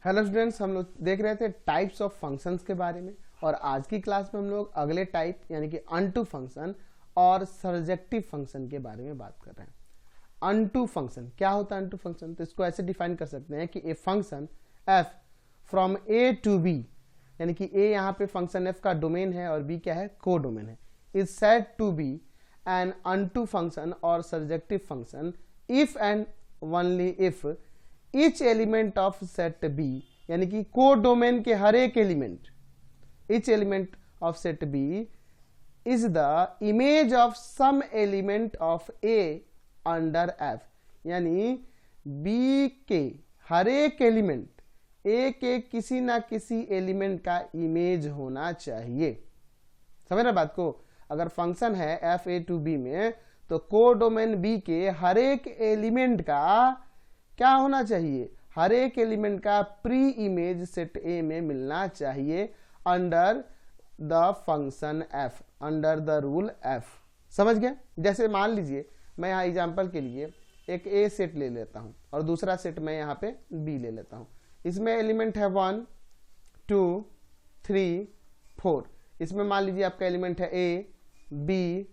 Hello students, हम लोग देख रहे थे टाइप्स ऑफ फंक्शंस के बारे में और आज की क्लास में हम लोग अगले टाइप यानी कि अनटू फंक्शन और सर्जेक्टिव फंक्शन के बारे में बात कर रहे हैं। अनटू फंक्शन क्या होता है? अनटू फंक्शन तो इसको ऐसे डिफाइन कर सकते हैं कि a function f from A to B, यानी कि ए यहाँ पे फंक्शन एफ का डोमेन है और बी क्या है? को डोमेन है, is said to be an onto function और surjective function if and only if each element of set B, यानी कि को डोमेन के हर एक element, each element of set B is the image of some element of A under F, यानी B के हर एक एलिमेंट ए के किसी ना किसी एलिमेंट का इमेज होना चाहिए। समझ रहे बात को? अगर फंक्शन है एफ ए टू बी में तो को डोमेन बी के हर एक एलिमेंट का क्या होना चाहिए? हर एक एलिमेंट का प्री इमेज सेट ए में मिलना चाहिए under the function F, under the rule F. समझ गए? जैसे मान लीजिए मैं यहाँ एग्जांपल के लिए एक ए सेट ले लेता हूं और दूसरा सेट मैं यहाँ पे बी ले लेता हूं। इसमें एलिमेंट है 1 2 3 4। इसमें मान लीजिए आपका एलिमेंट है ए बी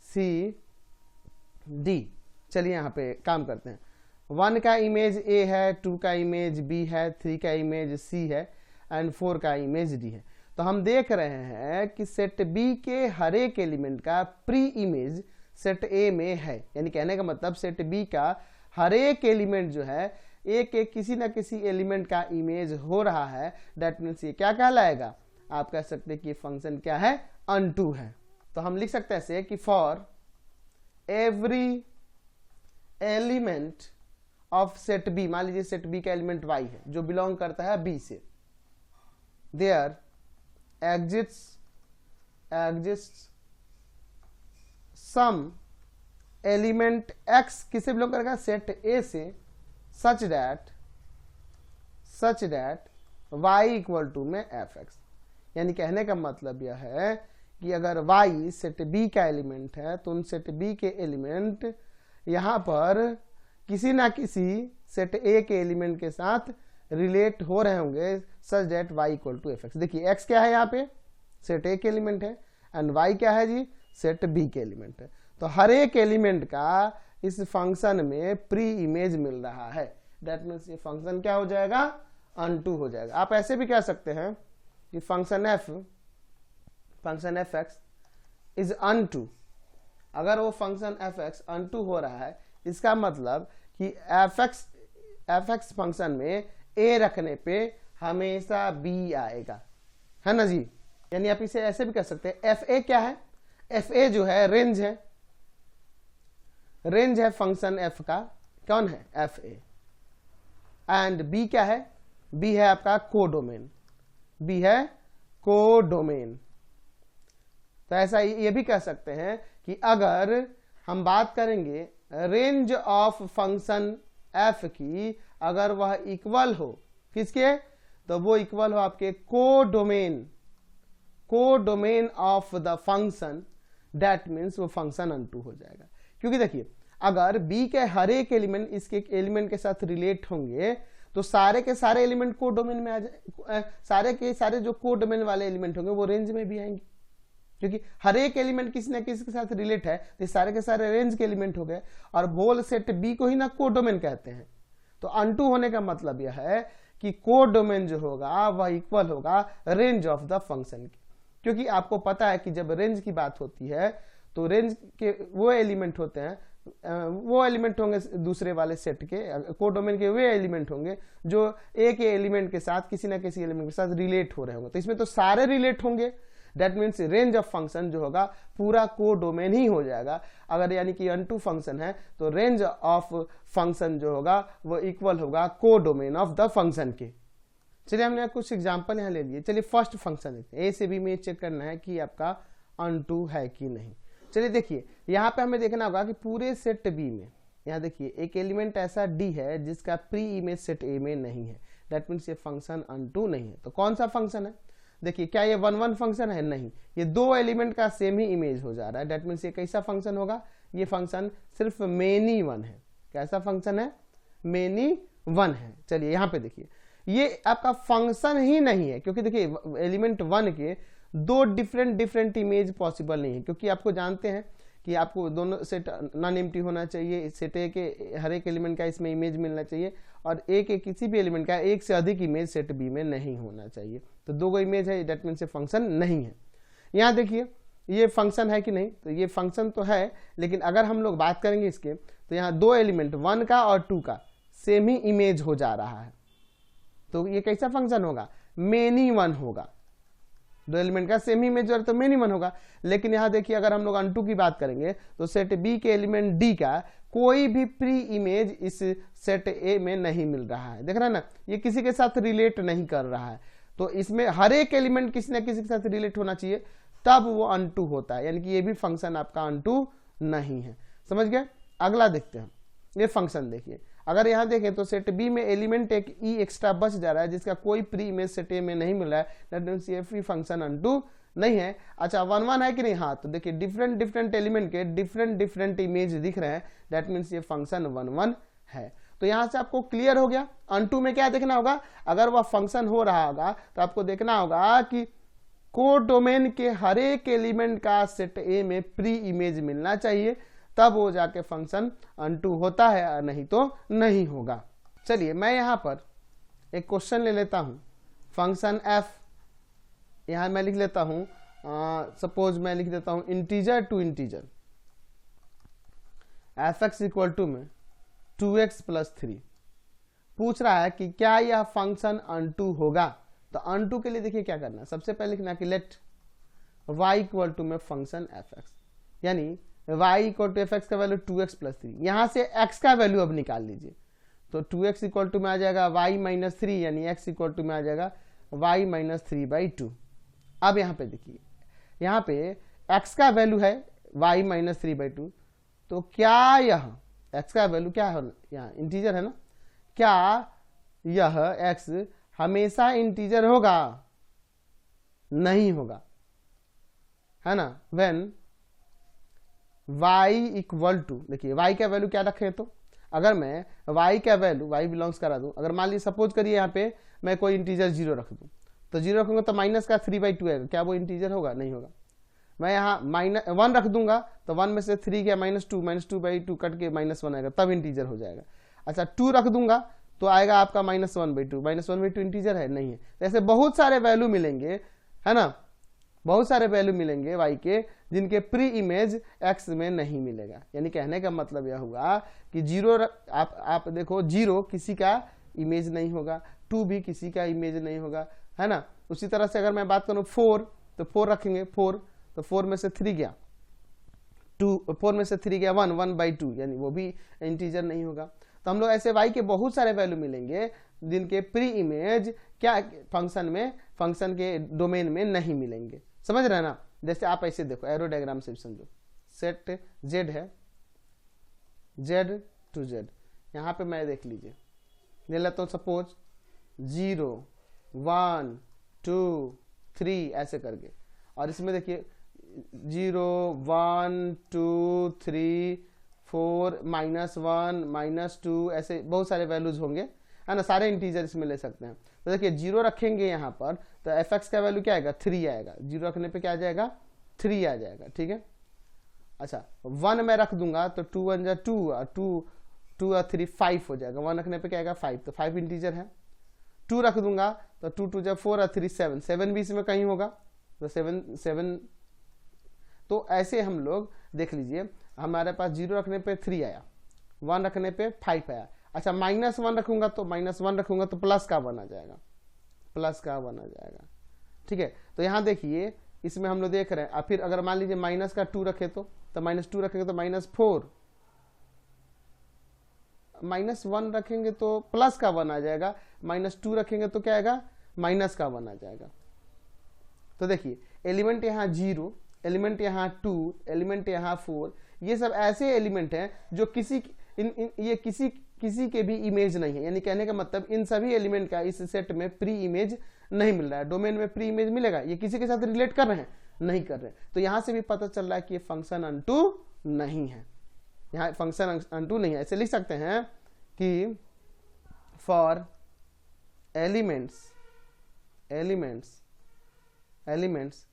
सी डी। चलिए यहाँ पे काम करते हैं। 1 का इमेज ए है, 2 का इमेज बी है, 3 का इमेज सी है एंड 4 का इमेज डी है। तो हम देख रहे हैं कि सेट बी के हर एक एलिमेंट का प्री इमेज सेट ए में है, यानी कहने का मतलब सेट बी का हर एक एलिमेंट जो है ए के किसी ना किसी एलिमेंट का इमेज हो रहा है। दैट मीन्स ये क्या कहलाएगा? आप कह सकते हैं कि फंक्शन क्या है? अनटू है। तो हम लिख सकते हैं ऐसे कि for every element of set B, मान लीजिए सेट बी का एलिमेंट y है जो बिलोंग करता है बी से, there exists some element x किसे बिलोंग करेगा? सेट ए से, such that y equal to में fx। यानी कहने का मतलब यह है कि अगर y सेट b का एलिमेंट है तो उन सेट b के एलिमेंट यहां पर किसी ना किसी सेट ए के एलिमेंट के साथ रिलेट हो रहे होंगे such that y equal to f x. देखिए x क्या है? यहाँ पे सेट ए के एलिमेंट है एंड y क्या है जी? सेट बी के एलिमेंट है। तो हर एक एलिमेंट का इस फंक्शन में प्री इमेज मिल रहा है। दैट मीन्स ये फंक्शन क्या हो जाएगा? अनटू हो जाएगा। आप ऐसे भी कह सकते हैं कि function f x is unto. अगर वो फंक्शन एफ एक्स अनटू हो रहा है इसका मतलब कि एफ एक्स फंक्शन में ए रखने पे हमेशा बी आएगा, है ना जी? यानी आप इसे ऐसे भी कह सकते हैं एफ ए क्या है? एफ ए जो है रेंज है, रेंज है फंक्शन एफ का। कौन है? F A. एंड बी क्या है? बी है आपका कोडोमेन, बी है कोडोमेन। तो ऐसा ये भी कह सकते हैं कि अगर हम बात करेंगे रेंज ऑफ फंक्शन एफ की, अगर वह इक्वल हो किसके? तो वो इक्वल हो आपके codomain of the function. That means वो फंक्शन अनटू हो जाएगा। क्योंकि देखिए अगर बी के हर एक एलिमेंट इसके एलिमेंट के साथ रिलेट होंगे तो सारे के सारे एलिमेंट को डोमेन में आ जाए, सारे के सारे जो को डोमेन वाले एलिमेंट होंगे वो रेंज में भी आएंगे, क्योंकि हर एक एलिमेंट किसी ना किसी के साथ रिलेट है तो सारे के सारे रेंज के एलिमेंट हो गए और होल सेट बी को ही ना को डोमेन कहते हैं। तो अनटू होने का मतलब यह है कि को डोमेन जो होगा वह इक्वल होगा रेंज ऑफ द फंक्शन की। क्योंकि आपको पता है कि जब रेंज की बात होती है तो रेंज के वो एलिमेंट होते हैं, वो एलिमेंट होंगे दूसरे वाले सेट के, को डोमेन के वे एलिमेंट होंगे जो ए के एलिमेंट के साथ किसी ना किसी एलिमेंट के साथ रिलेट हो रहे होंगे। तो इसमें तो सारे रिलेट होंगे। That means range of function जो होगा पूरा को डोमेन ही हो जाएगा। अगर यानी कि अनटू फंक्शन है तो रेंज ऑफ फंक्शन जो होगा वो इक्वल होगा को डोमेन ऑफ द फंक्शन के। चलिए हमने कुछ एग्जांपल यहाँ ले लिए। चलिए फर्स्ट फंक्शन देखते हैं। ए से बी में चेक करना है कि आपका अनटू है कि नहीं। चलिए देखिए यहाँ पे हमें देखना होगा कि पूरे सेट बी में, यहाँ देखिए एक एलिमेंट ऐसा डी है जिसका प्री इमेज सेट ए में नहीं है। दैट मीन्स ये फंक्शन अनटू नहीं है। तो कौन सा फंक्शन है? देखिए क्या ये 1 फंक्शन है? नहीं, ये दो एलिमेंट का सेम ही इमेज हो जा रहा है। दैट मीन्स ये कैसा फंक्शन होगा? ये फंक्शन सिर्फ मेनी वन है। कैसा फंक्शन है? मेनी वन है। चलिए यहाँ पे देखिए ये आपका फंक्शन ही नहीं है, क्योंकि देखिए एलिमेंट 1 के दो डिफरेंट इमेज पॉसिबल नहीं है, क्योंकि आपको जानते हैं कि आपको दोनों सेट नॉन एम्प्टी होना चाहिए, सेट ए के हर एक एलिमेंट का इसमें इमेज मिलना चाहिए, और ए के किसी भी एलिमेंट का एक से अधिक इमेज सेट बी में नहीं होना चाहिए। तो दो गो इमेज है, डेट मीन्स फंक्शन नहीं है। यहाँ देखिए ये फंक्शन है कि नहीं, तो ये फंक्शन तो है, लेकिन अगर हम लोग बात करेंगे इसके, तो यहाँ दो एलिमेंट 1 का और 2 का सेम ही इमेज हो जा रहा है, तो ये कैसा फंक्शन होगा, मेनी वन होगा। दो एलिमेंट का सेम ही इमेज तो मेनी वन होगा। लेकिन यहाँ देखिए अगर हम लोग अनटू की बात करेंगे, तो सेट बी के एलिमेंट डी का कोई भी प्री इमेज इस सेट ए में नहीं मिल रहा है। देख रहे हैं ना, ये किसी के साथ रिलेट नहीं कर रहा है, तो इसमें हर एक एलिमेंट किसी न किसी के साथ रिलेट होना चाहिए, तब वो अनटू होता है, यानी कि ये भी फंक्शन आपका अनटू नहीं है। समझ गए? अगला देखते हैं, ये फंक्शन देखिए, अगर यहाँ देखें तो सेट बी में एलिमेंट एक ई एक्स्ट्रा बच जा रहा है, जिसका कोई प्री इमेज सेट ए में नहीं मिल रहा है, दैट मींस ये फ्री फंक्शन अनटू नहीं है। अच्छा 1 1 है कि नहीं, हाँ, तो देखिए डिफरेंट एलिमेंट के डिफरेंट इमेज दिख रहे हैं, दैट मींस ये फंक्शन 1 1 है। तो यहां से आपको क्लियर हो गया। अनटू में क्या देखना होगा, अगर वह फंक्शन हो रहा होगा तो आपको देखना होगा कि कोडोमेन के हर एक एलिमेंट का सेट ए में प्री इमेज मिलना चाहिए, तब वो जाके फंक्शन अनटू होता है, और नहीं तो नहीं होगा। चलिए मैं यहां पर एक क्वेश्चन ले लेता हूं, फंक्शन एफ, यहां मैं लिख लेता हूं, सपोज मैं लिख देता हूं integer to integer, f x equal to में 2x + 3। पूछ रहा है कि क्या यह फंक्शन अनटू होगा। तो अनटू के लिए देखिए क्या करना है, सबसे पहले लिखना कि लेट y इक्वल टू में फंक्शन एफ एक्स, यानी y equal to f x का वैल्यू 2x + 3, यहां से x का वैल्यू अब निकाल लीजिए, तो 2x इक्वल टू में आ जाएगा y - 3, यानी x इक्वल टू में आ जाएगा y - 3/2। अब यहाँ पे देखिए, यहाँ पे x का वैल्यू है y - 3/2, तो क्या यह x का वैल्यू क्या है, यहाँ इंटीजर है ना, क्या यह x हमेशा इंटीजर होगा, नहीं होगा, है ना। व्हेन y इक्वल टू, देखिए y का वैल्यू क्या रखे, तो अगर मैं y का वैल्यू y बिलोंग्स करा दूं, अगर मान लीजिए सपोज करिए यहाँ पे मैं कोई इंटीजर 0 रख दूं, तो 0 रखूंगा तो माइनस का 3/2 आएगा, क्या वो इंटीजर होगा, नहीं होगा। मैं यहाँ -1 रख दूंगा, तो 1 में से 3 गया -2/2 कट के -1 आएगा, तब इंटीजर हो जाएगा। अच्छा 2 रख दूंगा तो आएगा आपका -1/2, -1/2 इंटीजर है, नहीं है। ऐसे बहुत सारे वैल्यू मिलेंगे, है ना, बहुत सारे वैल्यू मिलेंगे y के, जिनके प्री इमेज x में नहीं मिलेगा। यानी कहने का मतलब यह हुआ कि 0 आप देखो 0 किसी का इमेज नहीं होगा, 2 भी किसी का इमेज नहीं होगा, है ना। उसी तरह से अगर मैं बात करूं 4, तो 4 रखेंगे, 4 तो 4 में से 3 गया 2, 4 में से 3 गया 1/2, यानी वो भी इंटीजर नहीं होगा। तो हम लोग ऐसे y के बहुत सारे वैल्यू मिलेंगे जिनके प्री इमेज क्या फंक्शन के डोमेन में नहीं मिलेंगे। समझ रहे हैं ना। जैसे आप ऐसे देखो, एरो डायग्राम से समझो, सेट z है, z to z, यहाँ पे मैं देख लीजिए ले लेता हूँ सपोज 0 1 2 3 ऐसे करके, और इसमें देखिए 0 1 2 3 4 -1 -2 ऐसे बहुत सारे वैल्यूज होंगे, है ना, सारे इंटीजर इसमें ले सकते हैं। तो देखिए 0 रखेंगे यहाँ पर, तो एफ एक्स का वैल्यू क्या आएगा, 3 आएगा, 0 रखने पे क्या आ जाएगा, 3 आ जाएगा, ठीक है। अच्छा 1 मैं रख दूंगा तो 2 1 जा 2 और 2 और 3 5 हो जाएगा, 1 रखने पे क्या आएगा 5, तो 5 इंटीजर है। 2 रख दूंगा तो 2 2 जा 4 और 3 7, 7 भी इसमें कहीं होगा, तो 7। तो ऐसे हम लोग देख लीजिए, हमारे पास 0 रखने पे 3 आया, 1 रखने पे 5 आया। अच्छा -1 रखूंगा तो प्लस का 1 आ जाएगा, ठीक है। तो यहाँ देखिए इसमें हम लोग देख रहे हैं, और फिर अगर मान लीजिए माइनस का 2 रखे तो -2 रखेंगे तो -4, -1 रखेंगे तो प्लस का 1 आ जाएगा, -2 रखेंगे तो क्या आएगा, माइनस का 1 आ जाएगा। तो देखिए एलिमेंट यहाँ 0, एलिमेंट यहाँ 2, एलिमेंट यहाँ 4, ये सब ऐसे एलिमेंट हैं जो किसी के भी इमेज नहीं है। यानी कहने का मतलब इन सभी एलिमेंट का इस सेट में प्री इमेज नहीं मिल रहा है। डोमेन में प्री इमेज मिलेगा, ये किसी के साथ रिलेट कर रहे हैं, नहीं कर रहे। तो यहां से भी पता चल रहा है कि ये फंक्शन अनटू नहीं है, यहाँ फंक्शन अनटू नहीं है। ऐसे लिख सकते हैं कि फॉर एलिमेंट्स एलिमेंट्स एलिमेंट्स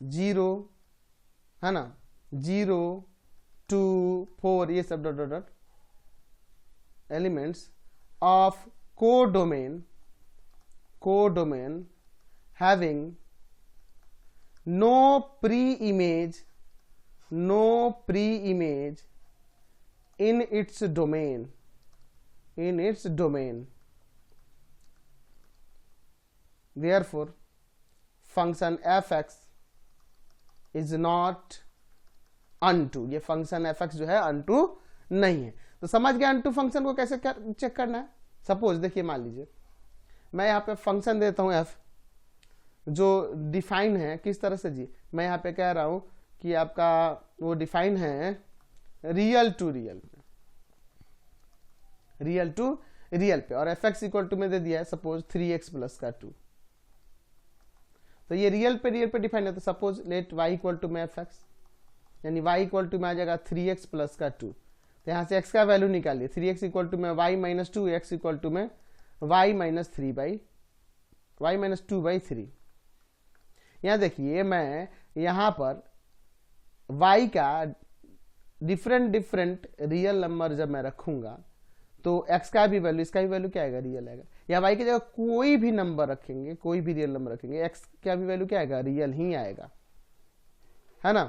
0 है ना, 0 2 4 ये सब dot dot dot elements of codomain having no pre-image in its domain therefore function fx is not unto, ये फंक्शन fx जो है unto नहीं है। तो समझ गया unto फंक्शन को कैसे चेक करना है। सपोज देखिए, मान लीजिए मैं यहाँ पे फंक्शन देता हूँ f जो डिफाइन है किस तरह से जी, मैं यहाँ पे कह रहा हूँ कि आपका वो डिफाइन है रियल टू रियल पे, और एफ एक्स इक्वल टू में दे दिया है सपोज 3x प्लस का 2, तो ये रियल पे डिफाइन है। तो suppose let y equal to में एफ एक्स, यानी y इक्वल टू में आ जाएगा 3x प्लस का 2, तो यहाँ से x का वैल्यू निकालिए, 3x इक्वल टू में y minus 2, x equal to में y माइनस 2/3। यहाँ देखिए मैं यहाँ पर y का डिफरेंट रियल नंबर जब मैं रखूंगा तो x का भी वैल्यू, इसका भी वैल्यू क्या आएगा, रियल आएगा। या y की जगह कोई भी नंबर रखेंगे, कोई भी रियल नंबर रखेंगे, x का भी वैल्यू क्या आएगा, रियल ही आएगा, है ना।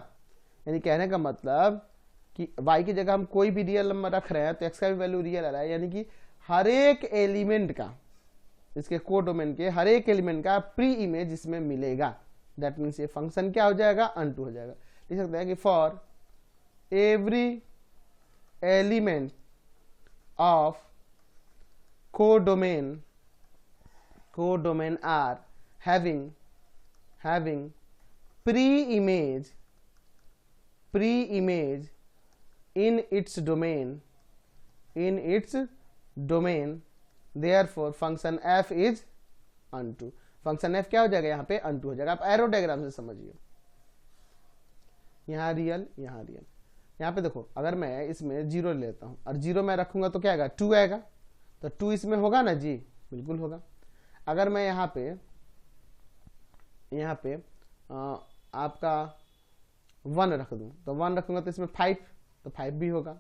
यानी कहने का मतलब कि y की जगह हम कोई भी रियल नंबर रख रहे हैं तो x का भी वैल्यू रियल आ रहा है, यानी कि हर एक एलिमेंट का, इसके कोडोमेन के हर एक एलिमेंट का प्री इमेज इसमें मिलेगा। दैट मीन्स ये फंक्शन क्या हो जाएगा, अनटू हो जाएगा। लिख सकते हैं कि for every element of codomain are having pre image in its domain therefore function f is unto, function f क्या हो जाएगा, यहाँ पे unto हो जाएगा। आप एरो डायग्राम से समझिए, यहाँ रियल यहाँ पे देखो, अगर मैं इसमें 0 लेता हूँ और 0 मैं रखूंगा तो क्या आएगा, 2 आएगा, तो 2 इसमें होगा ना जी, बिल्कुल होगा। अगर मैं यहाँ पे आपका 1 रख दूं तो 1 रखूंगा तो इसमें 5, तो 5 भी होगा।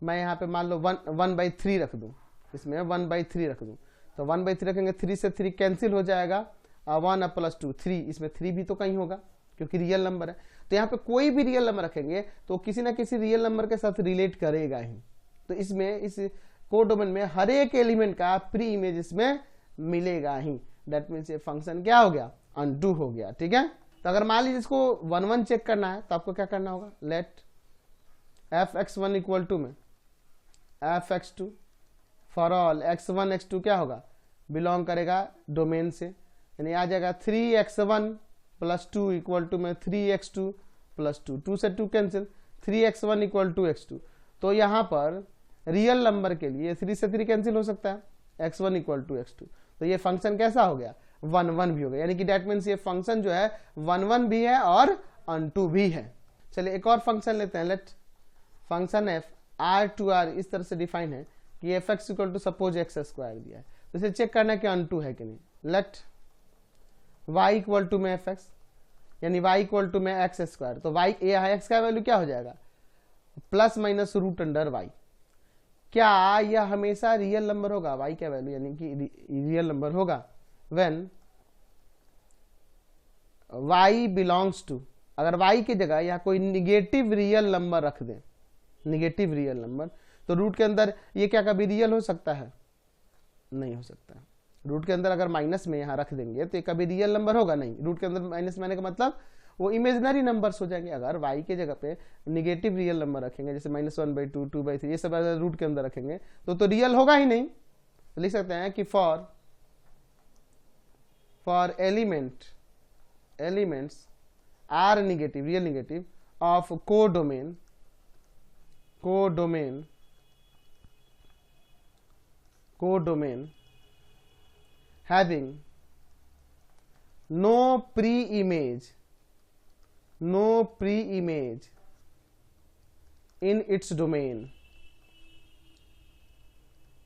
मैं यहाँ पे मान लो 1/3 रख दूं, इसमें 1/3 रख दूं तो 1/3 रखेंगे, 3 से 3 कैंसिल हो जाएगा, 1 प्लस 2 3, इसमें 3 भी तो कहीं होगा क्योंकि रियल नंबर है। तो यहाँ पे कोई भी रियल नंबर रखेंगे तो किसी ना किसी रियल नंबर के साथ रिलेट करेगा ही। तो इसमें इस कोडोमेन में हर एक एलिमेंट का प्री इमेज इसमें मिलेगा ही। दैट मीन्स ये फंक्शन क्या हो गया, अनटू हो गया। ठीक है, तो अगर मान लीजिए इसको 1 चेक करना है तो आपको क्या करना होगा, लेट f(x1) इक्वल टू में f(x2) for all x1 x2 क्या होगा, बिलोंग करेगा डोमेन से, यानी आ जाएगा 3x1 प्लस 2 इक्वल टू में 3x2 प्लस 2, 2 से 2 cancel, 3x1 equal to x2। तो यहाँ पर रियल नंबर के लिए 3 से 3 कैंसिल हो सकता है, x1 इक्वल टू x2। तो ये फंक्शन कैसा हो गया, 1 भी हो गया, यानी कि डेट मीन्स ये फंक्शन जो है 1 भी है और अनटू भी है। चलिए एक और फंक्शन लेते हैं, लेट फंक्शन f r इस तरह से डिफाइन है कि f(x) equal to suppose x² दिया है, तो इसे चेक करना है कि अनटू है कि नहीं। लेट y इक्वल टू में f(x), यानी y इक्वल टू में x², तो y x का वैल्यू क्या हो जाएगा, plus minus root under y। क्या यह हमेशा रियल नंबर होगा, y का वैल्यू यानी कि रियल नंबर होगा व्हेन y बिलोंग्स टू, अगर y की जगह या कोई निगेटिव रियल नंबर रख दें, निगेटिव रियल नंबर, तो रूट के अंदर ये क्या कभी रियल हो सकता है, नहीं हो सकता। रूट के अंदर अगर माइनस में यहाँ रख देंगे तो ये कभी रियल नंबर होगा नहीं। रूट के अंदर माइनस में आने का मतलब वो इमेजिनरी नंबर्स हो जाएंगे। अगर y के जगह पे निगेटिव रियल नंबर रखेंगे जैसे -1/2 2/3 ये सब अगर रूट के अंदर रखेंगे तो रियल होगा ही नहीं। तो लिख सकते हैं कि for elements are negative, real negative of codomain having no pre-image in its domain,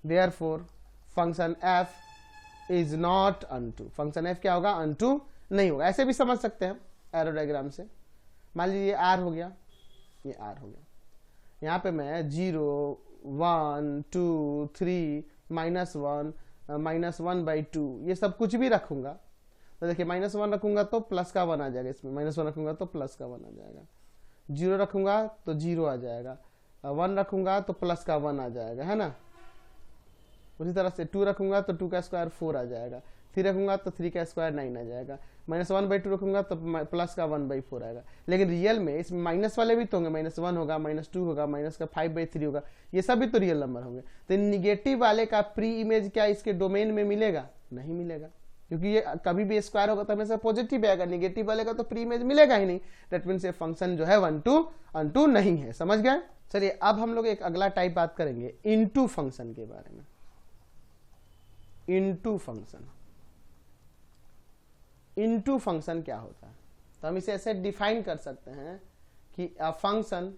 therefore function f is not onto, function f क्या होगा, अनटू नहीं होगा। ऐसे भी समझ सकते हैं एरो डायग्राम से। मान लीजिए ये आर हो गया, ये आर हो गया, यहाँ पे मैं 0 1 2 3 -1 -1/2 ये सब कुछ भी रखूंगा तो देखिए -1 रखूंगा तो प्लस का 1 आ जाएगा, इसमें -1 रखूंगा तो प्लस का 1 आ जाएगा, 0 रखूंगा तो 0 आ जाएगा, 1 रखूंगा तो प्लस का 1 आ जाएगा, है ना। उसी तरह से 2 रखूंगा तो 2 का स्क्वायर 4 आ जाएगा, 3 रखूंगा तो 3 का स्क्वायर 9 आ जाएगा, -1/2 रखूंगा तो प्लस का 1/4 आएगा। लेकिन रियल में इसमें माइनस वाले भी तो होंगे, -1 होगा, -2 होगा, माइनस का 5/3 होगा, ये सब भी तो रियल नंबर होंगे। तो निगेटिव वाले का प्री इमेज क्या इसके डोमेन में मिलेगा, नहीं मिलेगा, क्योंकि ये कभी भी स्क्वायर होगा तो हमेशा पॉजिटिव आएगा, निगेटिव वाले का तो प्री इमेज मिलेगा ही नहीं। दैट मीन्स ये फंक्शन जो है 1 to अनटू नहीं है। समझ गए। चलिए अब हम लोग एक अगला टाइप बात करेंगे इनटू फंक्शन के बारे में। इनटू फंक्शन, इनटू फंक्शन क्या होता है, तो हम इसे ऐसे डिफाइन कर सकते हैं कि a function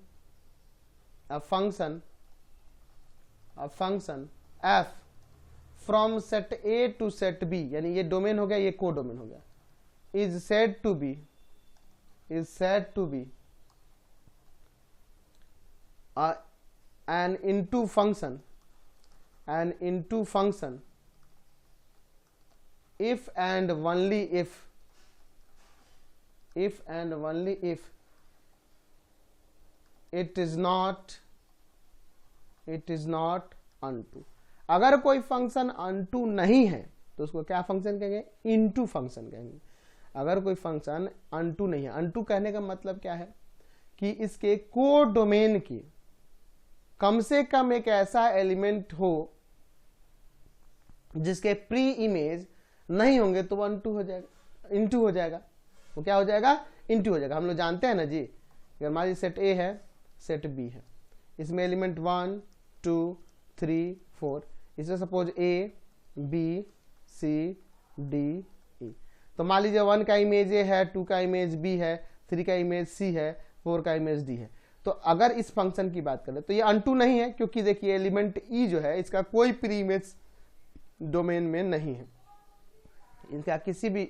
f from set A to set B, यानी ये डोमेन हो गया, ये को डोमेन हो गया, is said to be an into function if and only if it is not unto। अगर कोई फंक्शन अनटू नहीं है तो उसको क्या फंक्शन कहेंगे, इनटू फंक्शन कहेंगे। अगर कोई फंक्शन अनटू नहीं है, अनटू कहने का मतलब क्या है कि इसके को डोमेन की कम से कम एक ऐसा एलिमेंट हो जिसके प्री इमेज नहीं होंगे तो वो अनटू हो जाएगा, इनटू हो जाएगा। वो क्या हो जाएगा, इनटू हो जाएगा। हम लोग जानते हैं ना जी, अगर मान लीजिए सेट ए है, सेट बी है, इसमें एलिमेंट 1 2 3 4, इसमें suppose A B C D E, तो मान लीजिए 1 का इमेज ए है, 2 का इमेज बी है, 3 का इमेज सी है, 4 का इमेज डी है। तो अगर इस फंक्शन की बात करें तो ये अनटू नहीं है, क्योंकि देखिए एलिमेंट ई जो है इसका कोई प्री इमेज डोमेन में नहीं है, इसका किसी भी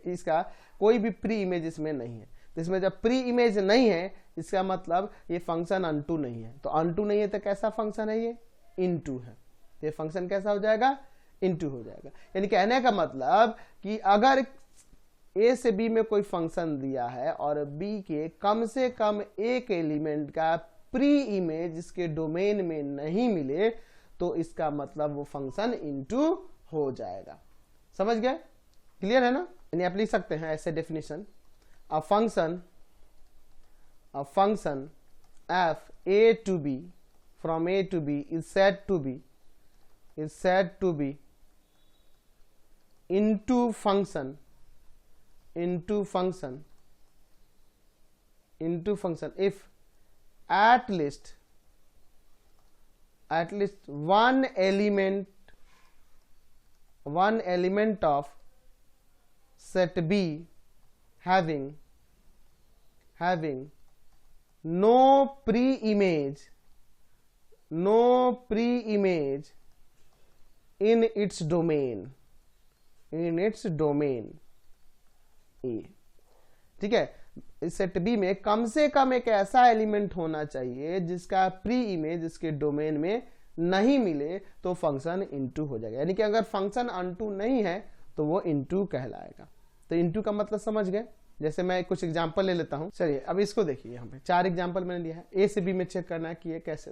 इसका कोई भी प्री इमेज इसमें नहीं है। तो इसमें जब प्री इमेज नहीं है इसका मतलब ये फंक्शन अनटू नहीं है। तो अनटू नहीं है तो कैसा फंक्शन है, ये इनटू है। तो ये फंक्शन कैसा हो जाएगा, इनटू हो जाएगा। यानी कहने का मतलब कि अगर ए से बी में कोई फंक्शन दिया है और बी के कम से कम एक एलिमेंट का प्री इमेज इसके डोमेन में नहीं मिले तो इसका मतलब वो फंक्शन इनटू हो जाएगा। समझ गए, क्लियर है ना। यानी आप लिख सकते हैं ऐसे definition, a function f A to B from A to B is said to be into function if at least one element of set B having no pre-image in its domain ठीक है। इस set B में कम से कम एक ऐसा element होना चाहिए जिसका प्री इमेज इसके डोमेन में नहीं मिले तो फंक्शन इनटू हो जाएगा। यानी कि अगर फंक्शन अनटू नहीं है तो वो इनटू कहलाएगा। तो इनटू का मतलब समझ गए। जैसे मैं कुछ एग्जांपल ले लेता हूं। चलिए अब इसको देखिए, यहाँ पे 4 एग्जांपल मैंने दिया है। ए से बी में चेक करना है कि ये कैसे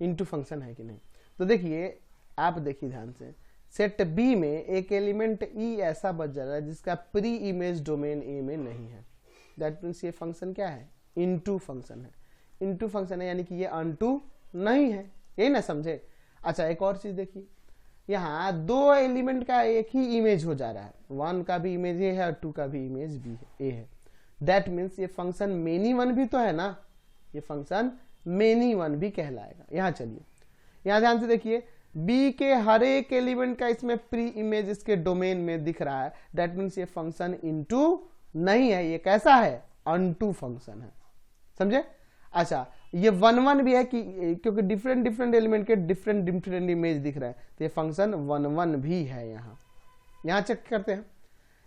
इनटू फंक्शन है कि नहीं। तो देखिए, आप देखिए ध्यान से, सेट बी में एक एलिमेंट ई ऐसा बच जा रहा है जिसका प्री इमेज डोमेन ए में नहीं है। दैट मीन्स ये फंक्शन क्या है, इनटू फंक्शन है। इनटू फंक्शन है यानी कि ये अनटू नहीं है, यही ना समझे। अच्छा, एक और चीज देखिए, यहाँ 2 एलिमेंट का एक ही इमेज हो जा रहा है। 1 का भी इमेज ए है और 2 का भी इमेज बी ए है। दैट मीन्स ये फंक्शन मेनी वन भी तो है ना, ये फंक्शन मेनी वन भी कहलाएगा। यहाँ चलिए, यहाँ ध्यान से देखिए, बी के हर एक एलिमेंट का इसमें प्री इमेज इसके डोमेन में दिख रहा है। दैट मीन्स ये फंक्शन इनटू नहीं है, ये कैसा है, अनटू फंक्शन है। समझे। अच्छा, ये 1 1 भी है कि क्योंकि डिफरेंट डिफरेंट एलिमेंट के डिफरेंट डिफरेंट इमेज दिख रहा है, तो ये फंक्शन 1 1 भी है। यहाँ चेक करते हैं।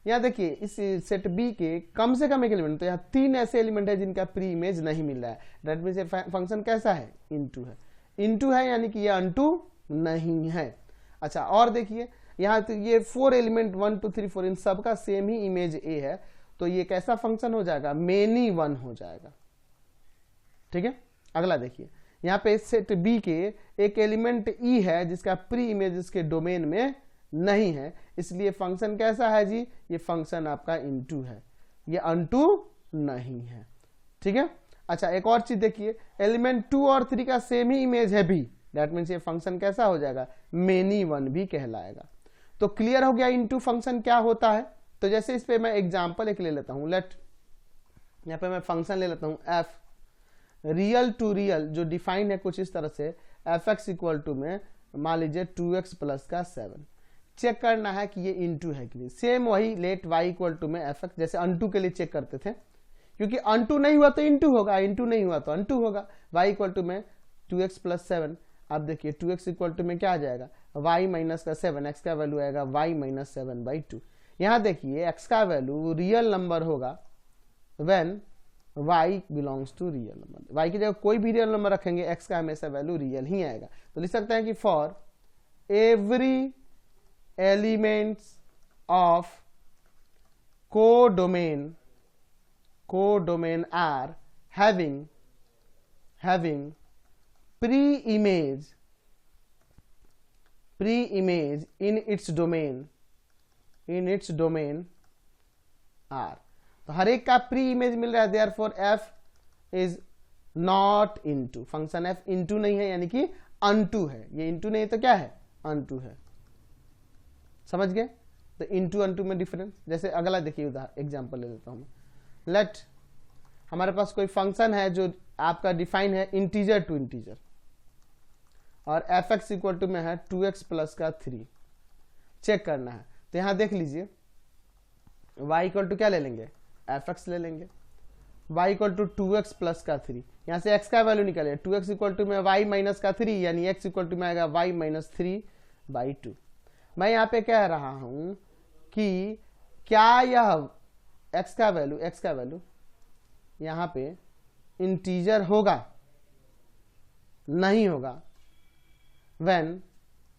यहाँ देखिए इस सेट बी के कम से कम एक एलिमेंट, तो यहाँ 3 ऐसे एलिमेंट है जिनका प्री इमेज नहीं मिल रहा है। दैट मींस ये फंक्शन कैसा है, इनटू है, यानी कि ये अनटू नहीं है। अच्छा और देखिए यहाँ तो ये 4 एलिमेंट 1 2 3 4 इन सब का सेम ही इमेज ए है, तो ये कैसा फंक्शन हो जाएगा, मेनी वन हो जाएगा। ठीक है, अगला देखिए यहाँ पे सेट बी के एक एलिमेंट ई है जिसका प्री इमेज इसके डोमेन में नहीं है, इसलिए फंक्शन कैसा है जी, ये फंक्शन आपका इनटू है, ये अनटू नहीं है। ठीक है, अच्छा एक और चीज देखिए, एलिमेंट 2 और 3 का सेम ही इमेज है बी, दैट मीन्स ये फंक्शन कैसा हो जाएगा, मेनी वन भी कहलाएगा। तो क्लियर हो गया इनटू फंक्शन क्या होता है। तो जैसे इस पे मैं एग्जांपल एक ले लेता हूं, लेट यहाँ पे मैं फंक्शन ले लेता हूं एफ रियल टू रियल, जो डिफाइन है कुछ इस तरह से, एफ एक्स इक्वल टू में मान लीजिए 2x प्लस का 7, चेक करना है कि ये इनटू है कि नहीं। सेम वही लेट y इक्वल टू में एफ एक्स, जैसे अनटू के लिए चेक करते थे, क्योंकि अनटू नहीं हुआ तो इनटू होगा, इनटू नहीं हुआ तो अनटू होगा। y इक्वल टू में 2x प्लस 7, अब देखिए 2x इक्वल टू में क्या आ जाएगा, y माइनस का 7, x का वैल्यू आएगा y माइनस 7/2। यहाँ देखिए x का वैल्यू रियल नंबर होगा when y belongs to real number, y की जगह कोई भी रियल नंबर रखेंगे x का हमेशा वैल्यू रियल ही आएगा। तो लिख सकते हैं कि for every elements of codomain are having pre-image in its domain R, तो हर एक का प्री इमेज मिल रहा है, therefore f is not into, function f into नहीं है, यानी कि अनटू है। ये इनटू नहीं तो क्या है, अनटू है। समझ गए, तो इनटू अनटू में डिफरेंस। जैसे अगला देखिए एग्जांपल ले लेता हूं, लेट हमारे पास कोई फंक्शन है जो आपका डिफाइन है इंटीजर टू इंटीजर, और एफ एक्स इक्वल टू में है 2x प्लस का 3, चेक करना है। तो यहां देख लीजिए y इक्वल टू क्या ले लेंगे, एफ एक्स ले लेंगे, y equal to 2x plus का 3, यहां से x का वैल्यू निकाले, 2x इक्वल टू में y माइनस का 3, यानी x इक्वल टू में आएगा y माइनस 3/2। मैं यहाँ पे कह रहा हूं कि क्या यह x का वैल्यू यहाँ पे इंटीजर होगा, नहीं होगा, व्हेन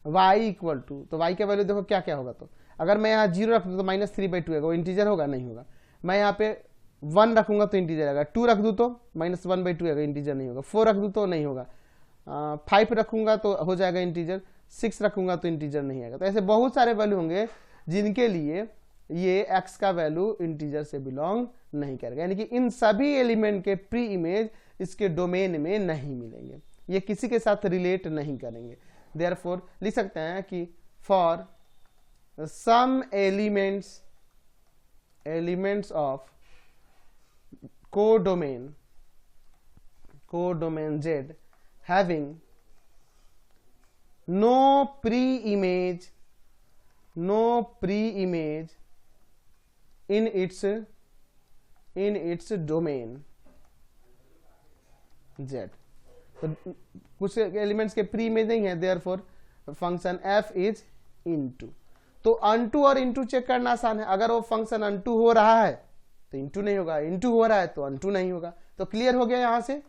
y इक्वल टू, तो y का वैल्यू देखो क्या क्या होगा। तो अगर मैं यहाँ 0 रख दूँ तो -3/2 है, वो इंटीजर होगा, नहीं होगा। मैं यहाँ पे 1 रखूंगा तो इंटीजर आएगा, 2 रख दूँ तो -1/2 आएगा, इंटीजर नहीं होगा, 4 रख दूँ तो नहीं होगा, 5 रखूंगा तो हो जाएगा इंटीजर, 6 रखूंगा तो इंटीजर नहीं आएगा। तो ऐसे बहुत सारे वैल्यू होंगे जिनके लिए ये x का वैल्यू इंटीजर से बिलोंग नहीं करेगा, यानी कि इन सभी एलिमेंट के प्री इमेज इसके डोमेन में नहीं मिलेंगे, ये किसी के साथ रिलेट नहीं करेंगे। देयरफॉर लिख सकते हैं कि for some elements of codomain Z having no pre-image in its domain Z, तो कुछ एलिमेंट्स के प्री इमेज नहीं है, therefore function f is into. तो अनटू और इनटू चेक करना आसान है, अगर वो फंक्शन अनटू हो रहा है तो इनटू नहीं होगा, इनटू हो रहा है तो अनटू नहीं होगा। तो क्लियर हो गया यहां से।